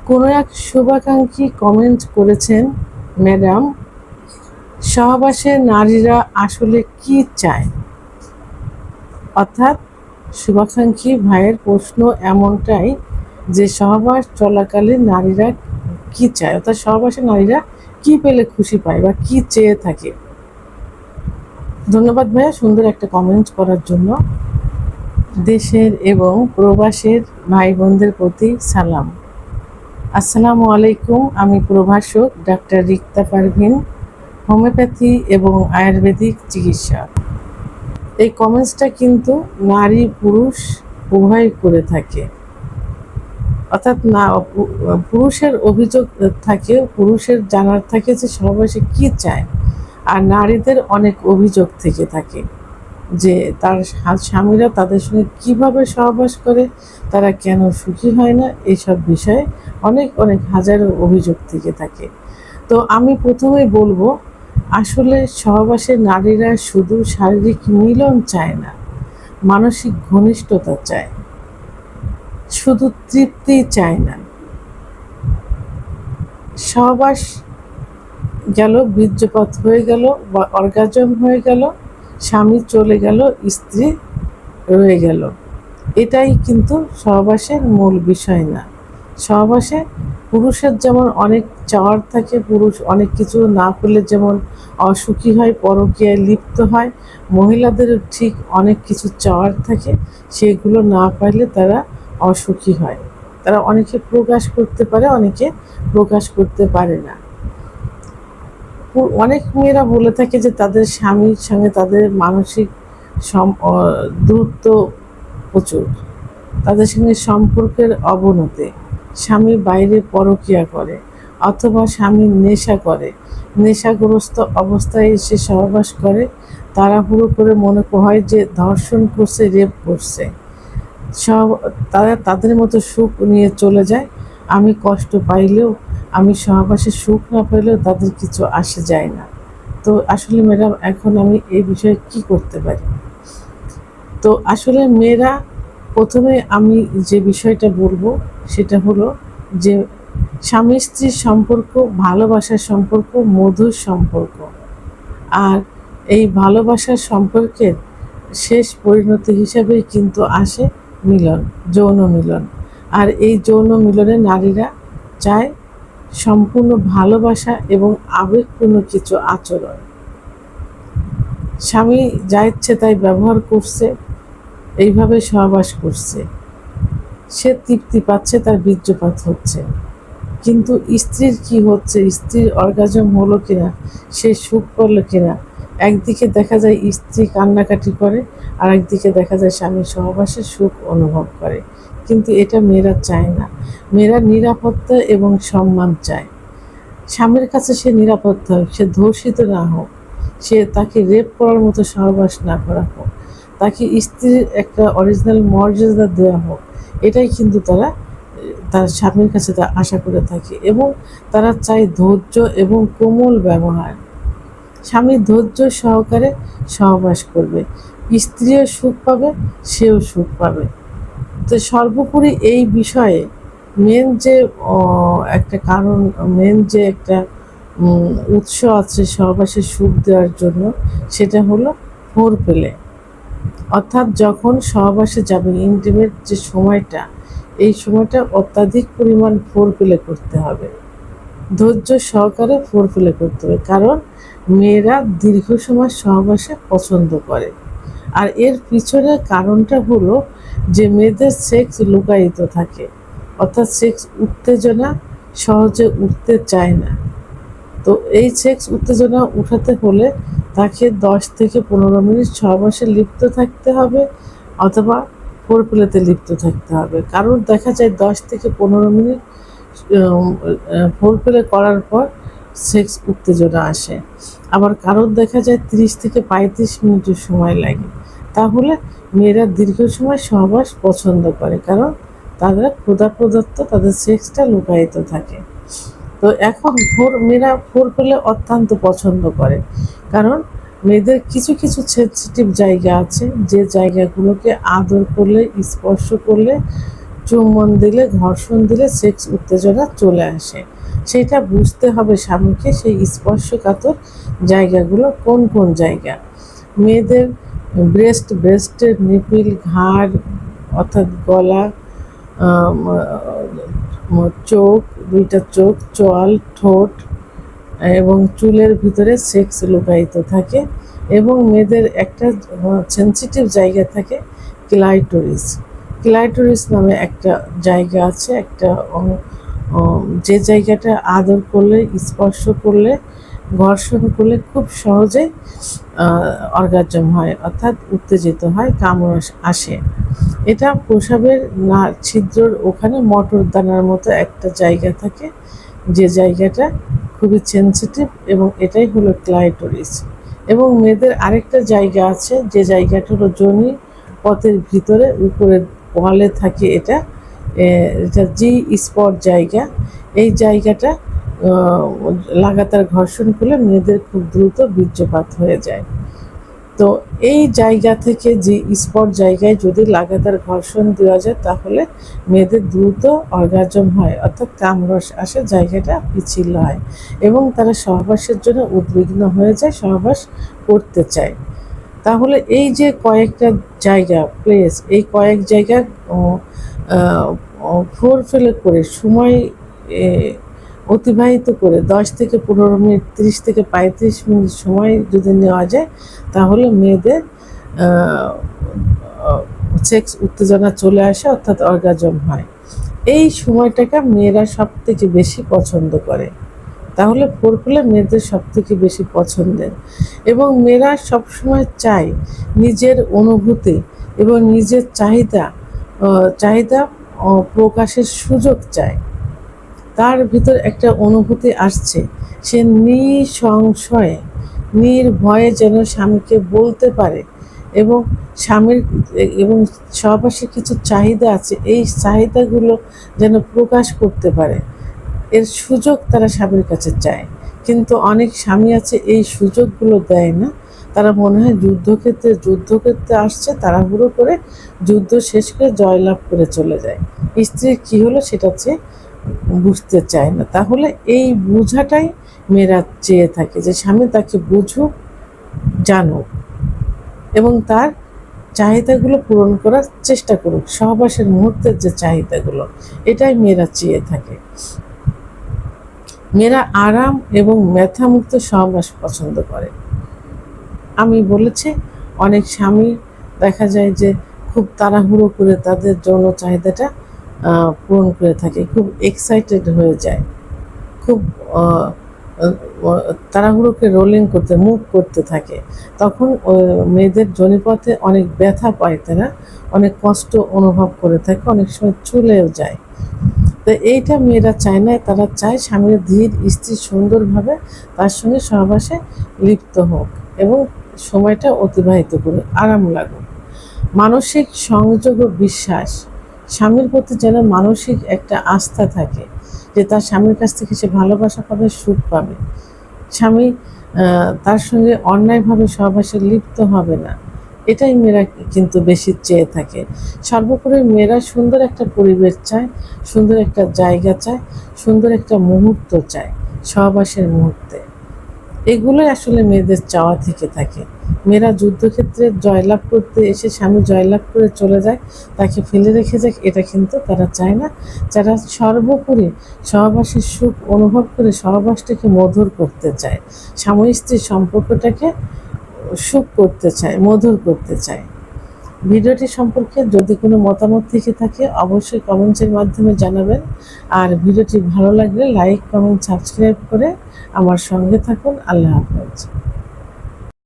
কোনো এক শুভাকাঙ্ক্ষী কমেন্ট করেছেন, ম্যাডাম, সহবাসে নারীরা আসলে কি চায়? অর্থাৎ শুভাকাঙ্ক্ষী ভাইয়ের প্রশ্ন এমনটাই যে সহবাস চলাকালে নারীরা কি চায়, অর্থাৎ সহবাসে নারীরা কি পেলে খুশি পায় বা কি চেয়ে থাকে। ধন্যবাদ ভাইয়া সুন্দর একটা কমেন্ট করার জন্য। দেশের এবং প্রবাসের ভাই বোনদের প্রতি সালাম। আসসালামু আলাইকুম। আমি প্রভাষক ডাক্তার রিক্তা পারভিন, হোমিওপ্যাথি এবং আয়ুর্বেদিক চিকিৎসক। এই কমেন্টসটা কিন্তু নারী পুরুষ উভয় করে থাকে, অর্থাৎ না পুরুষের অভিযোগ থাকে, পুরুষের জানার থাকে যে সহবাসে কি চায়, আর নারীদের অনেক অভিযোগ থেকে থাকে যে তার স্বামীরা তাদের সঙ্গে কীভাবে সহবাস করে, তারা কেন সুখী হয় না, এইসব বিষয়ে অনেক হাজারো অভিযোগ থেকে থাকে। তো আমি প্রথমেই বলবো, আসলে সহবাসে নারীরা শুধু শারীরিক মিলন চায় না, মানসিক ঘনিষ্ঠতা চায়, শুধু তৃপ্তি চায় না। সহবাস গেল, বীর্যপাত হয়ে গেল বা অর্গাজম হয়ে গেল, স্বামী চলে গেল, স্ত্রী রয়ে গেল, এটাই কিন্তু সহবাসের মূল বিষয় না। সহবাসে পুরুষের যেমন অনেক চাওয়ার থাকে, পুরুষ অনেক কিছু না পেলে যেমন অসুখী হয়, পরকীয়ায় লিপ্ত হয়, মহিলাদেরও ঠিক অনেক কিছু চাওয়ার থাকে, সেগুলো না পাইলে তারা অসুখী হয়। তারা অনেকে প্রকাশ করতে পারে, অনেকে প্রকাশ করতে পারে না। অনেক মেয়েরা বলে থাকে যে তাদের স্বামীর সঙ্গে তাদের মানসিক দূরত্ব প্রচুর, তাদের সঙ্গে সম্পর্কের অবনতি, স্বামী বাইরে পরকীয়া করে অথবা স্বামী নেশা করে, নেশাগ্রস্ত অবস্থায় এসে সহবাস করে, তাড়াহুড়ো করে মনে হয় যে ধর্ষণ করছে, রেপ করছে, তারা তাদের মতো সুখ নিয়ে চলে যায়। আমি কষ্ট পাইলেও, আমি সহবাসে সুখ না পেলেও তাদের কিছু আসে যায় না। তো আসলে ম্যাডাম, এখন আমি এই বিষয়ে কি করতে পারি? তো আসলে মেয়েরা, প্রথমে আমি যে বিষয়টা বলবো সেটা হলো যে স্বামী স্ত্রীর সম্পর্ক ভালোবাসার সম্পর্ক, মধুর সম্পর্ক। আর এই ভালোবাসার সম্পর্কের শেষ পরিণতি হিসাবেই কিন্তু আসে মিলন, যৌন মিলন। আর এই যৌন মিলনে নারীরা চায় সম্পূর্ণ ভালোবাসা এবং আবেগপূর্ণ কিছু আচরণ। স্বামী যা ইচ্ছে তাই ব্যবহার করছে, এইভাবে সহবাস করছে, সে তৃপ্তি পাচ্ছে, তার বীর্যপাত হচ্ছে, কিন্তু স্ত্রীর কি হচ্ছে, স্ত্রীর অর্গাজম হলো কিনা, সে সুখ করলো কিনা, একদিকে দেখা যায় স্ত্রী কান্নাকাটি করে, আর একদিকে দেখা যায় স্বামী সহবাসে সুখ অনুভব করে। কিন্তু এটা মেয়েরা চায় না। মেয়েরা নিরাপত্তা এবং সম্মান চায়। স্বামীর কাছে সে নিরাপত্তা হোক, সে ধর্ষিত না হোক, সে তাকে রেপ করার মতো সহবাস না করা হোক, তাকে স্ত্রীর একটা অরিজিনাল মর্যাদা দেওয়া হোক, এটাই কিন্তু তারা তার স্বামীর কাছে তা আশা করে থাকে। এবং তারা চায় ধৈর্য এবং কোমল ব্যবহার। স্বামী ধৈর্য সহকারে সহবাস করবে, স্ত্রীও সুখ পাবে, সেও সুখ পাবে। তো সর্বোপরি এই বিষয়ে মেন যে একটা কারণ, মেন যে একটা উৎস আছে সহবাসে সুখ দেওয়ার জন্য, সেটা হলো ফোর প্লে। অর্থাৎ যখন সহবাসে যাবে, ইন্টিমেট যে সময়টা, এই সময়টা অত্যাধিক পরিমাণ ফোর প্লে করতে হবে, ধৈর্য সহকারে ফোর প্লে করতে হবে। কারণ মেয়েরা দীর্ঘ সময় সহবাসে পছন্দ করে। আর এর পিছনের কারণটা হলো যে মেয়েদের সেক্স লুকায়িত থাকে, অর্থাৎ সেক্স উত্তেজনা সহজে উঠতে চায় না। তো এই সেক্স উত্তেজনা উঠাতে হলে তাকে 10 থেকে 15 মিনিট সহবাসে লিপ্ত থাকতে হবে, অথবা ফোর প্লেতে লিপ্ত থাকতে হবে। কারণ দেখা যায় 10 থেকে 15 মিনিট ফোর প্লে করার পর সেক্স উত্তেজনা আসে, আবার কারণ দেখা যায় 30 থেকে 35 মিনিটের সময় লাগে। তাহলে মেয়েরা দীর্ঘ সময় সহবাস পছন্দ করে, কারণ তাদের ক্ষুধা প্রদত্ত, তাদের সেক্সটা লুকায়িত থাকে। তো এখন মেয়েরা ফোর প্লে অত্যন্ত পছন্দ করে, কারণ মেয়েদের কিছু কিছু সেন্সিটিভ জায়গা আছে, যে জায়গাগুলোকে আদর করলে, স্পর্শ করলে চুম্বন দিলে, ঘর্ষণ দিলে সেক্স উত্তেজনা চলে আসে। সেটা বুঝতে হবে স্বামীকে, সেই স্পর্শকাতর জায়গাগুলো কোন কোন জায়গা। মেয়েদের ব্রেস্টের নিপিল, ঘাড় অর্থাৎ গলা, চোখ, দুইটা চোখ, চোয়াল, ঠোঁট এবং চুলের ভিতরে সেক্স লুকায়িত থাকে। এবং মেয়েদের একটা সেন্সিটিভ জায়গা থাকে, ক্লাইটোরিস। ক্লাইটোরিস নামে একটা জায়গা আছে, একটা যে জায়গাটা আদর করলে, স্পর্শ করলে, ঘর্ষণ করলে খুব সহজে অর্গাজম হয়, অর্থাৎ উত্তেজিত হয়, কামড় আসে। এটা প্রসাবের ছিদ্রর ওখানে মটর দানার মতো একটা জায়গা থাকে, যে জায়গাটা খুবই সেন্সিটিভ, এবং এটাই হলো ক্লাইটোরিস। এবং মেয়েদের আরেকটা জায়গা আছে, যে জায়গাটা হলো যোনি পথের ভিতরে উপরে ওয়ালে থাকে, এটা জি স্পট জায়গা। এই জায়গাটা লাগাতার ঘর্ষণ করলে মেয়েদের খুব দ্রুত বীর্যপাত হয়ে যায়। তো এই জায়গা থেকে যে স্পট জায়গায় যদি লাগাতার ঘর্ষণ দেওয়া যায়, তাহলে মেয়েদের দ্রুত অর্গাজম হয়, অর্থাৎ কামরস আসে, জায়গাটা পিচ্ছিল হয় এবং তারা সহবাসের জন্য উদ্বিগ্ন হয়ে যায়, সহবাস করতে চায়। তাহলে এই যে কয়েকটা জায়গা, প্লেস, এই কয়েক জায়গা ফেলে করে সময় অতিবাহিত করে 10 থেকে 15 মিনিট, 30 থেকে 35 মিনিট সময় যদি নেওয়া যায়, তাহলে মেয়েদের সেক্স উত্তেজনা চলে আসে, অর্থাৎ অর্গাজম হয়। এই সময়টাকে মেয়েরা সব থেকে বেশি পছন্দ করে। তাহলে ফোরপ্লে মেয়েদের সব থেকে বেশি পছন্দের, এবং মেয়েরা সবসময় চায় নিজের অনুভূতি এবং নিজের চাহিদা প্রকাশের সুযোগ চায়। তার ভিতর একটা অনুভূতি আসছে, সে নিঃসংশয়ে, নির্ভয়ে যেন স্বামীকে বলতে পারে, এবং স্বামীর এবং সহবাসে কিছু চাহিদা আছে, এই চাহিদাগুলো যেন প্রকাশ করতে পারে, এর সুযোগ তারা স্বামীর কাছে চায়। কিন্তু অনেক স্বামী আছে এই সুযোগগুলো দেয় না। তারা মনে হয় যুদ্ধক্ষেত্রে আসছে, তাড়াহুড়ো করে যুদ্ধ শেষ করে জয়লাভ করে চলে যায়। স্ত্রীর কী হলো সেটা বুঝতে চায় না। তাহলে এই বোঝাটাই মেয়েরা চেয়ে থাকে, যে স্বামী তাকে বুঝুক, জানুক এবং তার চাহিদাগুলো পূরণ করার চেষ্টা করুক। সহবাসের মুহূর্তের যে চাহিদাগুলো, এটাই মেয়েরা চেয়ে থাকে। মেয়েরা আরাম এবং ব্যথামুক্ত সহবাস পছন্দ করে। আমি বলেছি, অনেক স্বামী দেখা যায় যে খুব তাড়াহুড়ো করে তাদের যৌন চাহিদাটা পূরণ করে থাকে, খুব এক্সাইটেড হয়ে যায়, খুব তাড়াহুড়োকে মুভ করতে থাকে। তখন মেয়েদের যোনিপথে অনেক ব্যথা পায়, তারা অনেক কষ্ট অনুভব করে থাকে, অনেক সময় চুলেও যায়। তো এইটা মেয়েরা চায় না। তারা চায় স্বামীর ধীর স্থির সুন্দরভাবে তার সঙ্গে সহবাসে লিপ্ত হোক এবং সময়টা অতিবাহিত করুক, আরাম লাগুক। মানসিক সংযোগ ও বিশ্বাস, স্বামীর প্রতি যেন মানসিক একটা আস্থা থাকে, যে তার স্বামীর কাছ থেকে সে ভালোবাসা পাবে, সুখ পাবে। স্বামী তার সঙ্গে অন্যায়ভাবে সহবাসে লিপ্ত হবে না, এটাই মেয়েরা কিন্তু বেশি চেয়ে থাকে। সর্বোপরি মেয়েরা সুন্দর একটা পরিবেশ চায়, সুন্দর একটা জায়গা চায়, সুন্দর একটা মুহূর্ত চায়, সহবাসের মুহূর্তে। এগুলোই আসলে মেয়েদের চাওয়া থেকে থাকে। মেয়েরা যুদ্ধক্ষেত্রে জয়লাভ করতে এসে স্বামী জয়লাভ করে চলে যায়, তাকে ফেলে রেখে যায়, এটা কিন্তু তারা চায় না। যারা সর্বোপরি সহবাসের সুখ অনুভব করে সহবাসটাকে মধুর করতে চায়, স্বামী স্ত্রীর সম্পর্কটাকে সুখ করতে চায়, মধুর করতে চায়। ভিডিওটি সম্পর্কে যদি কোনো মতামত থেকে থাকে, অবশ্যই কমেন্টের মাধ্যমে জানাবেন। আর ভিডিওটি ভালো লাগলে লাইক, কমেন্ট, সাবস্ক্রাইব করে আমার সঙ্গে থাকুন। আল্লাহ হাফেজ।